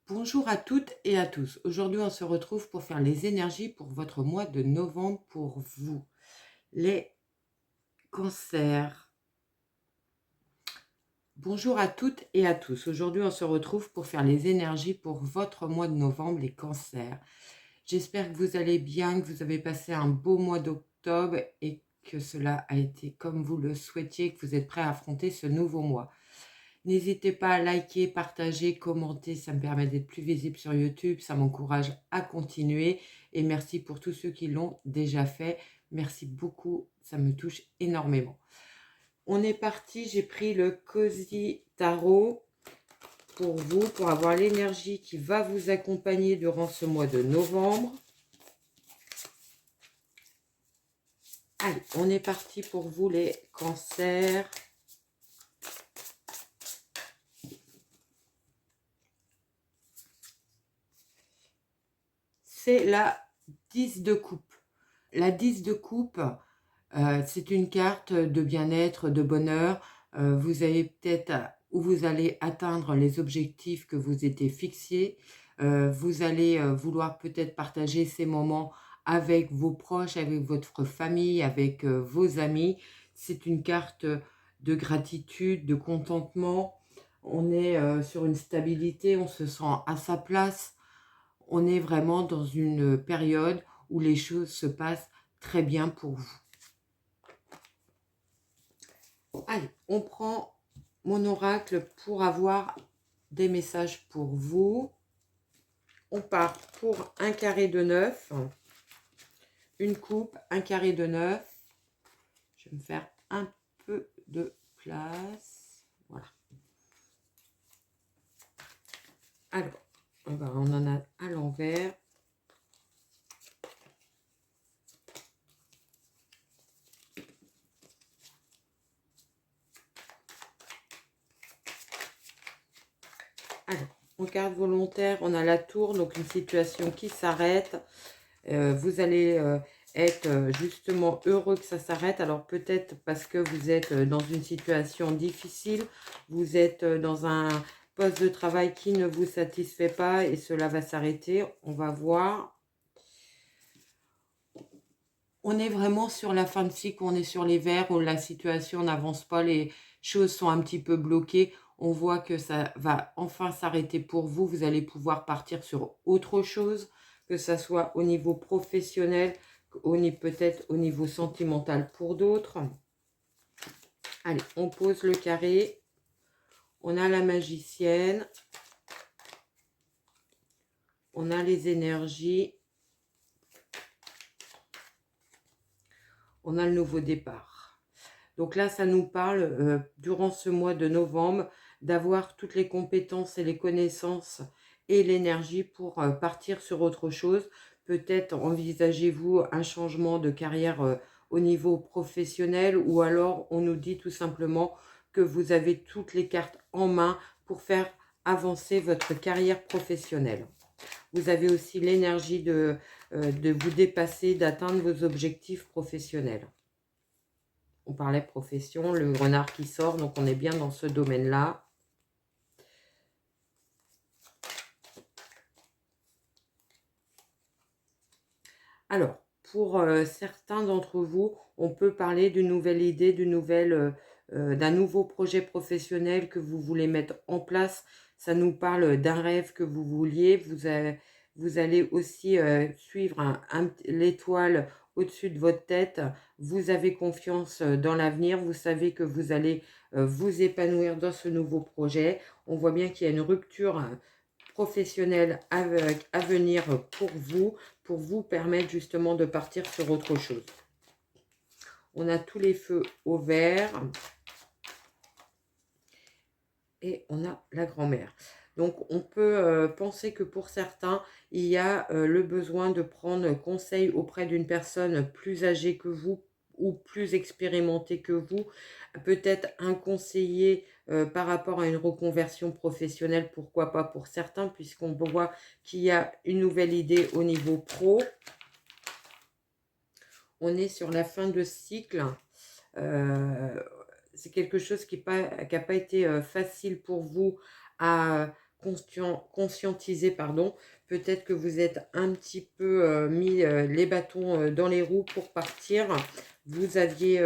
Bonjour à toutes et à tous. Aujourd'hui, on se retrouve pour faire les énergies pour votre mois de novembre pour vous. Les cancers. Bonjour à toutes et à tous. Aujourd'hui, on se retrouve pour faire les énergies pour votre mois de novembre, les cancers. J'espère que vous allez bien, que vous avez passé un beau mois d'octobre et que cela a été comme vous le souhaitiez, que vous êtes prêts à affronter ce nouveau mois. N'hésitez pas à liker, partager, commenter, ça me permet d'être plus visible sur YouTube, ça m'encourage à continuer et merci pour tous ceux qui l'ont déjà fait. Merci beaucoup, ça me touche énormément. On est parti, j'ai pris le Cozy Tarot pour vous, pour avoir l'énergie qui va vous accompagner durant ce mois de novembre. Allez, on est parti pour vous les cancers. C'est la 10 de coupe. La 10 de coupe, c'est une carte de bien-être, de bonheur. Vous avez peut-être où vous allez atteindre les objectifs que vous étiez fixés. Vous allez vouloir peut-être partager ces moments avec vos proches, avec votre famille, avec vos amis. C'est une carte de gratitude, de contentement. On est sur une stabilité, on se sent à sa place. On est vraiment dans une période où les choses se passent très bien pour vous. Allez, on prend mon oracle pour avoir des messages pour vous. On part pour un carré de 9, une coupe, un carré de 9. Je vais me faire un peu de place. Voilà. Alors, on en a à l'envers. Alors, en carte volontaire, on a la tour, donc une situation qui s'arrête. Vous allez être justement heureux que ça s'arrête. Alors peut-être parce que vous êtes dans une situation difficile, vous êtes dans un poste de travail qui ne vous satisfait pas et cela va s'arrêter. On va voir. On est vraiment sur la fin de cycle, on est sur les verts où la situation n'avance pas, les choses sont un petit peu bloquées. On voit que ça va enfin s'arrêter pour vous. Vous allez pouvoir partir sur autre chose, que ça soit au niveau professionnel, peut-être au niveau sentimental pour d'autres. Allez, on pose le carré. On a la magicienne. On a les énergies. On a le nouveau départ. Donc là, ça nous parle, durant ce mois de novembre, d'avoir toutes les compétences et les connaissances et l'énergie pour partir sur autre chose. Peut-être envisagez-vous un changement de carrière au niveau professionnel ou alors on nous dit tout simplement que vous avez toutes les cartes en main pour faire avancer votre carrière professionnelle. Vous avez aussi l'énergie de vous dépasser, d'atteindre vos objectifs professionnels. On parlait profession, le renard qui sort, donc on est bien dans ce domaine-là. Alors, pour certains d'entre vous, on peut parler d'une nouvelle idée, d'un nouveau projet professionnel que vous voulez mettre en place. Ça nous parle d'un rêve que vous vouliez. Vous allez aussi suivre l'étoile au-dessus de votre tête. Vous avez confiance dans l'avenir. Vous savez que vous allez vous épanouir dans ce nouveau projet. On voit bien qu'il y a une rupture professionnelle à venir pour vous permettre justement de partir sur autre chose. On a tous les feux au vert. Et on a la grand-mère. Donc, on peut penser que pour certains, il y a le besoin de prendre conseil auprès d'une personne plus âgée que vous ou plus expérimentée que vous. Peut-être un conseiller par rapport à une reconversion professionnelle, pourquoi pas pour certains, puisqu'on voit qu'il y a une nouvelle idée au niveau pro. On est sur la fin de cycle. C'est quelque chose qui n'a pas été facile pour vous à conscientisé, pardon. Peut-être que vous êtes un petit peu mis les bâtons dans les roues pour partir. Vous aviez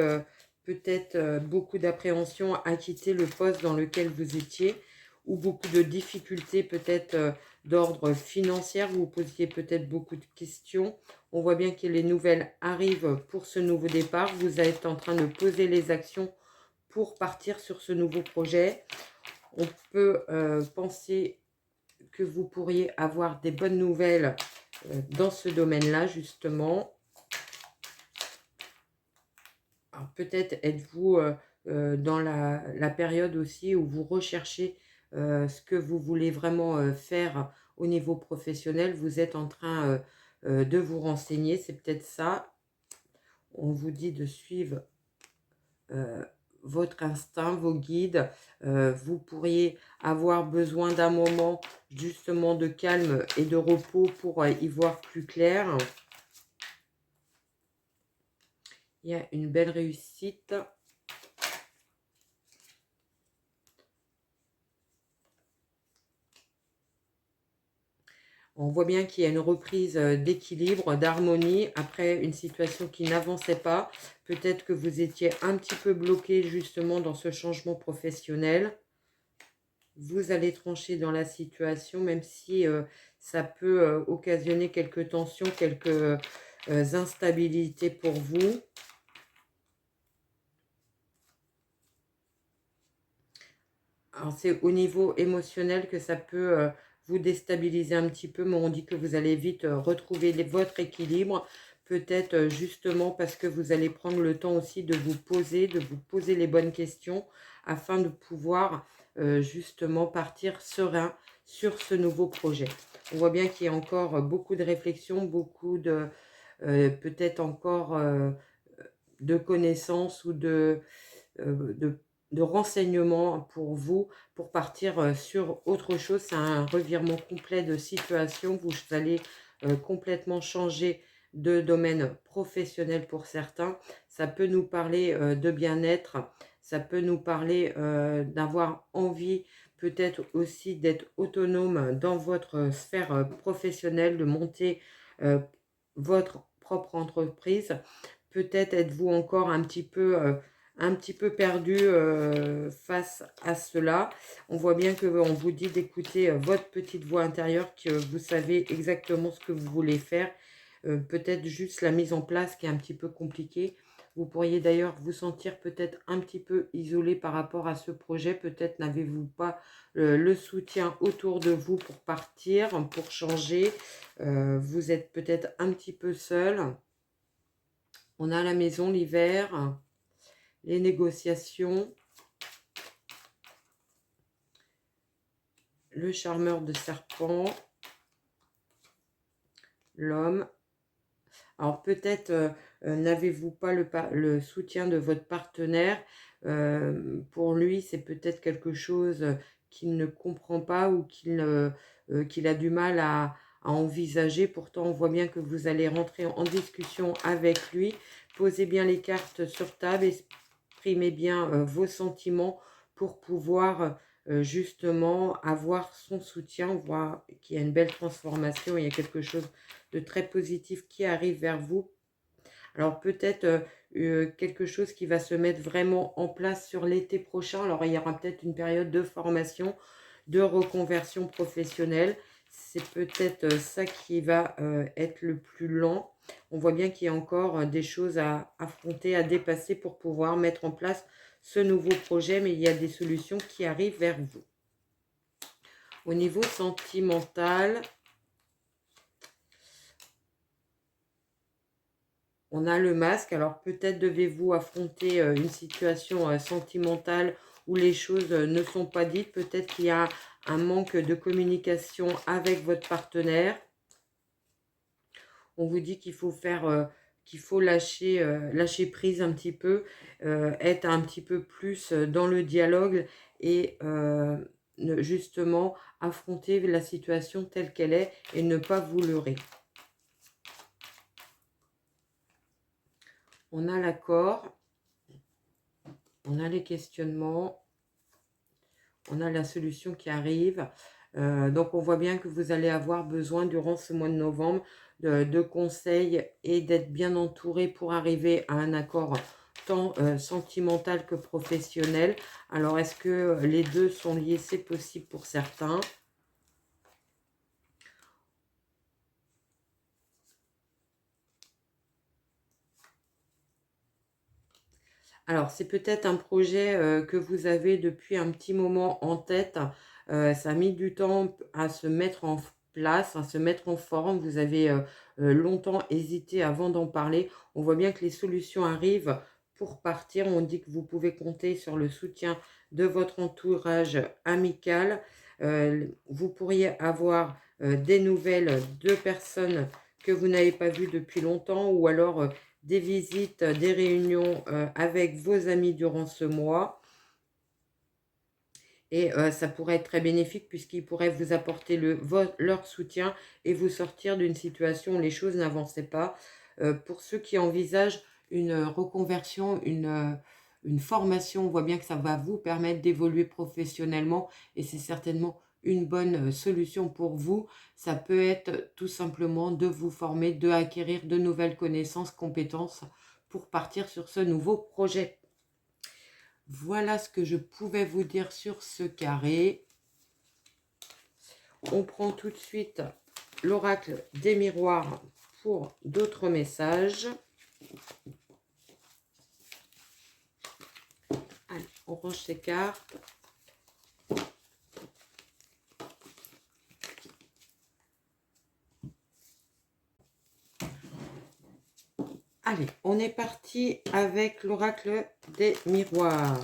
peut-être beaucoup d'appréhension à quitter le poste dans lequel vous étiez, ou beaucoup de difficultés peut-être d'ordre financier. Vous vous posiez peut-être beaucoup de questions. On voit bien que les nouvelles arrivent pour ce nouveau départ. Vous êtes en train de poser les actions pour partir sur ce nouveau projet. On peut penser que vous pourriez avoir des bonnes nouvelles dans ce domaine-là, justement. Alors peut-être êtes-vous dans la période aussi où vous recherchez ce que vous voulez vraiment faire au niveau professionnel. Vous êtes en train de vous renseigner, c'est peut-être ça. On vous dit de suivre votre instinct, vos guides. Vous pourriez avoir besoin d'un moment justement de calme et de repos pour y voir plus clair. Il y a une belle réussite. On voit bien qu'il y a une reprise d'équilibre, d'harmonie, après une situation qui n'avançait pas. Peut-être que vous étiez un petit peu bloqué justement dans ce changement professionnel. Vous allez trancher dans la situation, même si ça peut occasionner quelques tensions, quelques instabilités pour vous. Alors, c'est au niveau émotionnel que ça peut vous déstabiliser un petit peu, mais on dit que vous allez vite retrouver votre équilibre. Peut-être justement parce que vous allez prendre le temps aussi de vous poser les bonnes questions afin de pouvoir justement partir serein sur ce nouveau projet. On voit bien qu'il y a encore beaucoup de réflexions, beaucoup de peut-être encore de connaissances ou de renseignements pour vous, pour partir sur autre chose. C'est un revirement complet de situation. Vous allez complètement changer de domaine professionnel pour certains. Ça peut nous parler de bien-être, ça peut nous parler d'avoir envie peut-être aussi d'être autonome dans votre sphère professionnelle, de monter votre propre entreprise. Peut-être êtes-vous encore un petit peu perdu face à cela. On voit bien qu'on vous dit d'écouter votre petite voix intérieure, que vous savez exactement ce que vous voulez faire. Peut-être juste la mise en place qui est un petit peu compliquée. Vous pourriez d'ailleurs vous sentir peut-être un petit peu isolé par rapport à ce projet. Peut-être n'avez-vous pas le soutien autour de vous pour partir, pour changer. Vous êtes peut-être un petit peu seul. On a la maison, l'hiver, les négociations, le charmeur de serpent, l'homme. Alors peut-être n'avez-vous pas le soutien de votre partenaire. Pour lui, c'est peut-être quelque chose qu'il ne comprend pas ou qu'il a du mal à envisager. Pourtant, on voit bien que vous allez rentrer en discussion avec lui. Posez bien les cartes sur table, exprimez bien vos sentiments pour pouvoir justement avoir son soutien. On voit qu'il y a une belle transformation, il y a quelque chose de très positif qui arrive vers vous. Alors peut-être quelque chose qui va se mettre vraiment en place sur l'été prochain. Alors il y aura peut-être une période de formation, de reconversion professionnelle. C'est peut-être ça qui va être le plus lent. On voit bien qu'il y a encore des choses à affronter, à dépasser pour pouvoir mettre en place ce nouveau projet, mais il y a des solutions qui arrivent vers vous. Au niveau sentimental, on a le masque. Alors peut-être devez-vous affronter une situation sentimentale où les choses ne sont pas dites. Peut-être qu'il y a un manque de communication avec votre partenaire. On vous dit qu'il faut qu'il faut lâcher prise un petit peu, être un petit peu plus dans le dialogue et justement affronter la situation telle qu'elle est et ne pas vous leurrer. On a l'accord, on a les questionnements, on a la solution qui arrive. Donc, on voit bien que vous allez avoir besoin durant ce mois de novembre de conseils et d'être bien entouré pour arriver à un accord tant sentimental que professionnel. Alors, est-ce que les deux sont liés? C'est possible pour certains. Alors, c'est peut-être un projet que vous avez depuis un petit moment en tête. Ça a mis du temps à se mettre en place, à se mettre en forme. Vous avez longtemps hésité avant d'en parler. On voit bien que les solutions arrivent pour partir. On dit que vous pouvez compter sur le soutien de votre entourage amical. Vous pourriez avoir des nouvelles de personnes que vous n'avez pas vues depuis longtemps, ou alors des visites, des réunions avec vos amis durant ce mois. Et ça pourrait être très bénéfique puisqu'ils pourraient vous apporter leur soutien et vous sortir d'une situation où les choses n'avançaient pas. Pour ceux qui envisagent une reconversion, une formation, on voit bien que ça va vous permettre d'évoluer professionnellement et c'est certainement une bonne solution pour vous. Ça peut être tout simplement de vous former, de acquérir de nouvelles connaissances, compétences pour partir sur ce nouveau projet. Voilà ce que je pouvais vous dire sur ce carré. On prend tout de suite l'oracle des miroirs pour d'autres messages. Allez, on range ces cartes. Allez, on est parti avec l'oracle des miroirs.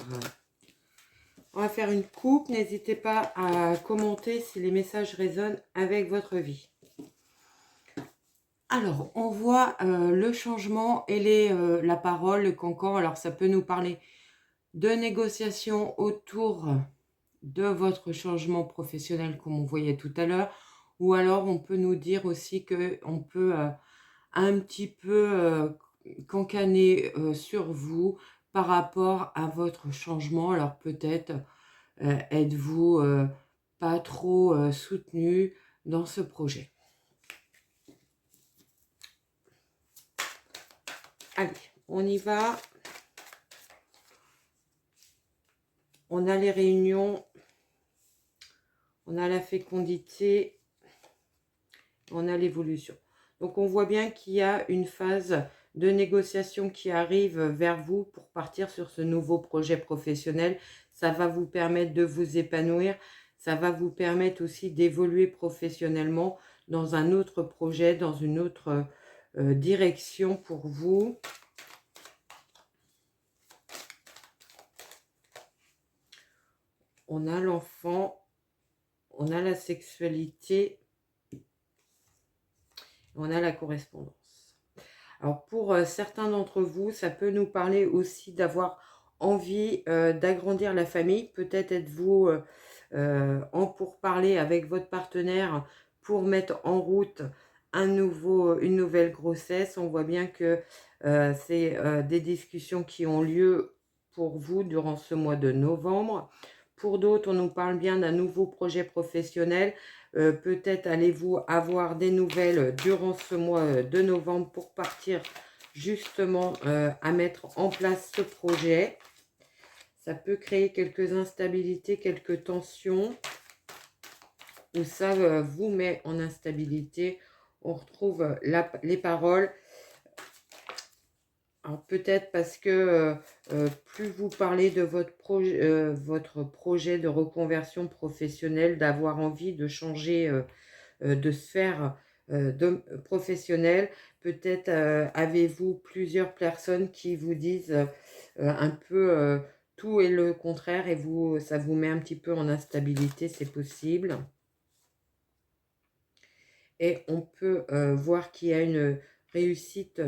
On va faire une coupe. N'hésitez pas à commenter si les messages résonnent avec votre vie. Alors, on voit le changement et la parole, le cancan. Alors, ça peut nous parler de négociations autour de votre changement professionnel, comme on voyait tout à l'heure. Ou alors, on peut nous dire aussi qu'on peut un petit peu cancaner sur vous par rapport à votre changement. Alors, peut-être êtes-vous pas trop soutenu dans ce projet. Allez, on y va. On a les réunions, on a la fécondité, on a l'évolution. Donc, on voit bien qu'il y a une phase de négociation qui arrive vers vous pour partir sur ce nouveau projet professionnel. Ça va vous permettre de vous épanouir. Ça va vous permettre aussi d'évoluer professionnellement dans un autre projet, dans une autre direction pour vous. On a l'enfant, on a la sexualité, on a la correspondance. Alors pour certains d'entre vous, ça peut nous parler aussi d'avoir envie d'agrandir la famille. Peut-être êtes-vous en pourparlers avec votre partenaire pour mettre en route une nouvelle grossesse. On voit bien que c'est des discussions qui ont lieu pour vous durant ce mois de novembre. Pour d'autres, on nous parle bien d'un nouveau projet professionnel. Peut-être allez-vous avoir des nouvelles durant ce mois de novembre pour partir justement à mettre en place ce projet. Ça peut créer quelques instabilités, quelques tensions, ou ça vous met en instabilité. On retrouve les paroles. Alors peut-être parce que plus vous parlez de votre projet de reconversion professionnelle, d'avoir envie de changer de sphère professionnelle, peut-être avez-vous plusieurs personnes qui vous disent un peu tout et le contraire et ça vous met un petit peu en instabilité, c'est possible. Et on peut voir qu'il y a une réussite.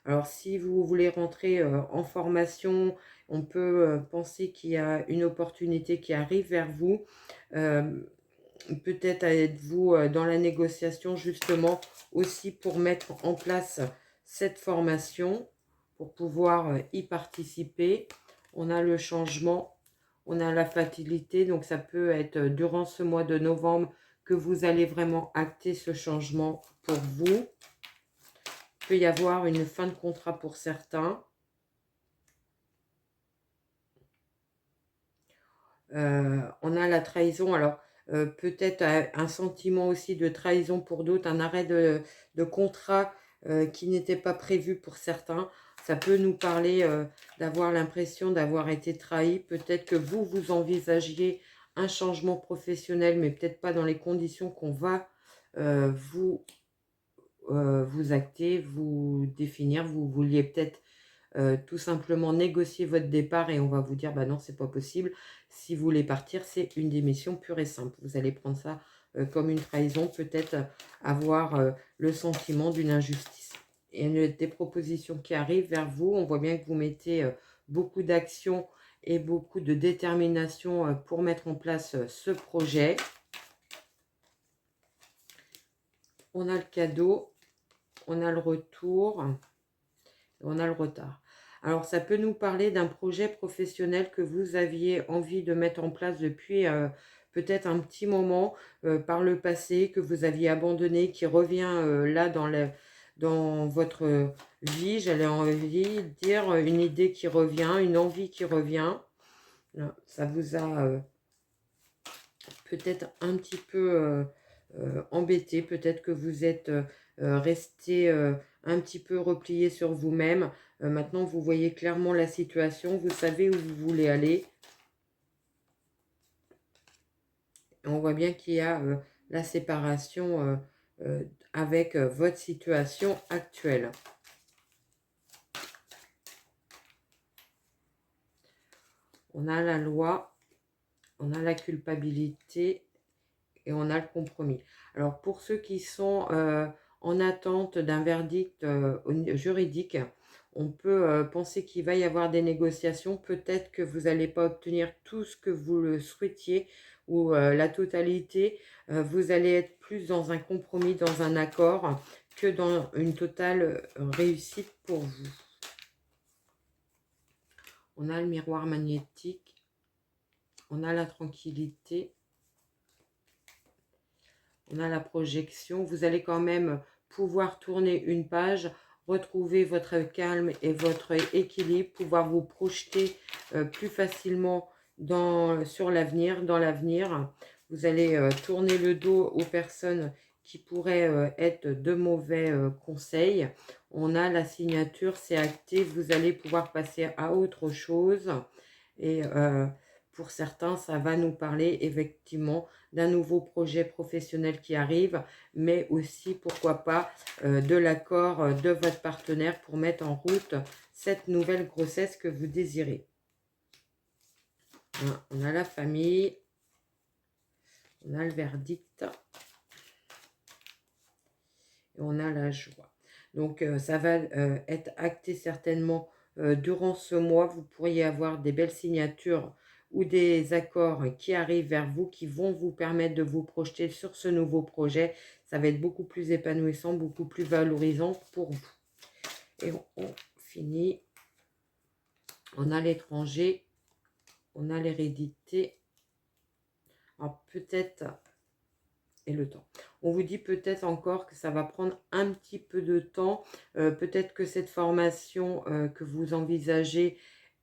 Alors, si vous voulez rentrer en formation, on peut penser qu'il y a une opportunité qui arrive vers vous. Peut-être êtes-vous dans la négociation justement aussi pour mettre en place cette formation, pour pouvoir y participer. On a le changement, on a la fatalité, donc ça peut être durant ce mois de novembre que vous allez vraiment acter ce changement pour vous. Il peut y avoir une fin de contrat pour certains. On a la trahison, alors peut-être un sentiment aussi de trahison pour d'autres, un arrêt de contrat qui n'était pas prévu pour certains. Ça peut nous parler d'avoir l'impression d'avoir été trahi. Peut-être que vous envisagiez un changement professionnel, mais peut-être pas dans les conditions qu'on va vous acter, vous définir. Vous vouliez peut-être tout simplement négocier votre départ et on va vous dire bah non, c'est pas possible. Si vous voulez partir, c'est une démission pure et simple. Vous allez prendre ça comme une trahison, peut-être avoir le sentiment d'une injustice. Et des propositions qui arrivent vers vous, on voit bien que vous mettez beaucoup d'action et beaucoup de détermination pour mettre en place ce projet. On a le cadeau, on a le retour, on a le retard. Alors, ça peut nous parler d'un projet professionnel que vous aviez envie de mettre en place depuis peut-être un petit moment par le passé, que vous aviez abandonné, qui revient là dans votre vie. J'allais envie de dire une idée qui revient, une envie qui revient. Là, ça vous a peut-être un petit peu embêté, peut-être que vous êtes resté un petit peu replié sur vous-même. Maintenant, vous voyez clairement la situation, vous savez où vous voulez aller. Et on voit bien qu'il y a la séparation avec votre situation actuelle. On a la loi, on a la culpabilité et on a le compromis. Alors, pour ceux qui sont en attente d'un verdict juridique, on peut penser qu'il va y avoir des négociations. Peut-être que vous n'allez pas obtenir tout ce que vous le souhaitiez ou la totalité. Vous allez être plus dans un compromis, dans un accord, que dans une totale réussite pour vous. On a le miroir magnétique. On a la tranquillité. On a la projection. Vous allez quand même pouvoir tourner une page, retrouver votre calme et votre équilibre, pouvoir vous projeter plus facilement sur l'avenir, dans l'avenir. Vous allez tourner le dos aux personnes qui pourraient être de mauvais conseils. On a la signature, c'est acté. Vous allez pouvoir passer à autre chose. Et pour certains, ça va nous parler effectivement d'un nouveau projet professionnel qui arrive, mais aussi, pourquoi pas, de l'accord de votre partenaire pour mettre en route cette nouvelle grossesse que vous désirez. On a la famille, on a le verdict, et on a la joie. Donc, ça va être acté certainement durant ce mois. Vous pourriez avoir des belles signatures ou des accords qui arrivent vers vous, qui vont vous permettre de vous projeter sur ce nouveau projet. Ça va être beaucoup plus épanouissant, beaucoup plus valorisant pour vous. Et on finit. On a l'étranger, on a l'hérédité. Alors peut-être, et le temps. On vous dit peut-être encore que ça va prendre un petit peu de temps. Peut-être que cette formation que vous envisagez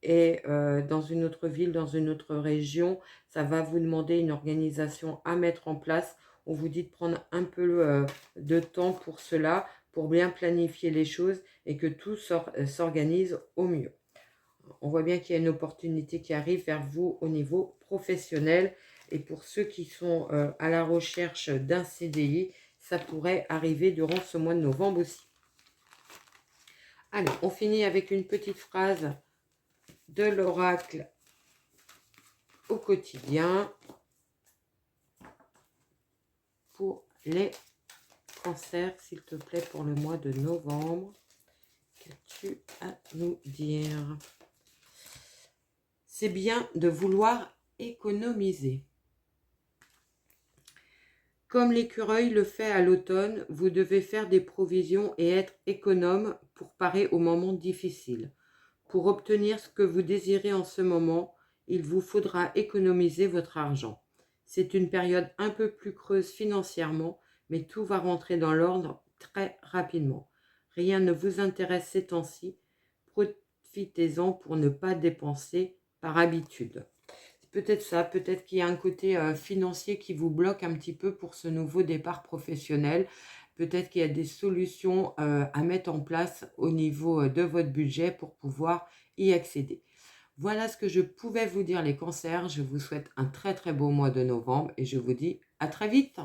et dans une autre ville, dans une autre région, ça va vous demander une organisation à mettre en place. On vous dit de prendre un peu de temps pour cela, pour bien planifier les choses et que tout s'organise au mieux. On voit bien qu'il y a une opportunité qui arrive vers vous au niveau professionnel. Et pour ceux qui sont à la recherche d'un CDI, ça pourrait arriver durant ce mois de novembre aussi. Allez, on finit avec une petite phrase de l'oracle au quotidien pour les cancers, s'il te plaît, pour le mois de novembre. Qu'as-tu à nous dire? C'est bien de vouloir économiser. Comme l'écureuil le fait à l'automne, vous devez faire des provisions et être économe pour parer aux moments difficiles. Pour obtenir ce que vous désirez en ce moment, il vous faudra économiser votre argent. C'est une période un peu plus creuse financièrement, mais tout va rentrer dans l'ordre très rapidement. Rien ne vous intéresse ces temps-ci. Profitez-en pour ne pas dépenser par habitude. C'est peut-être ça, peut-être qu'il y a un côté financier qui vous bloque un petit peu pour ce nouveau départ professionnel. Peut-être qu'il y a des solutions à mettre en place au niveau de votre budget pour pouvoir y accéder. Voilà ce que je pouvais vous dire les cancers. Je vous souhaite un très très beau mois de novembre et je vous dis à très vite.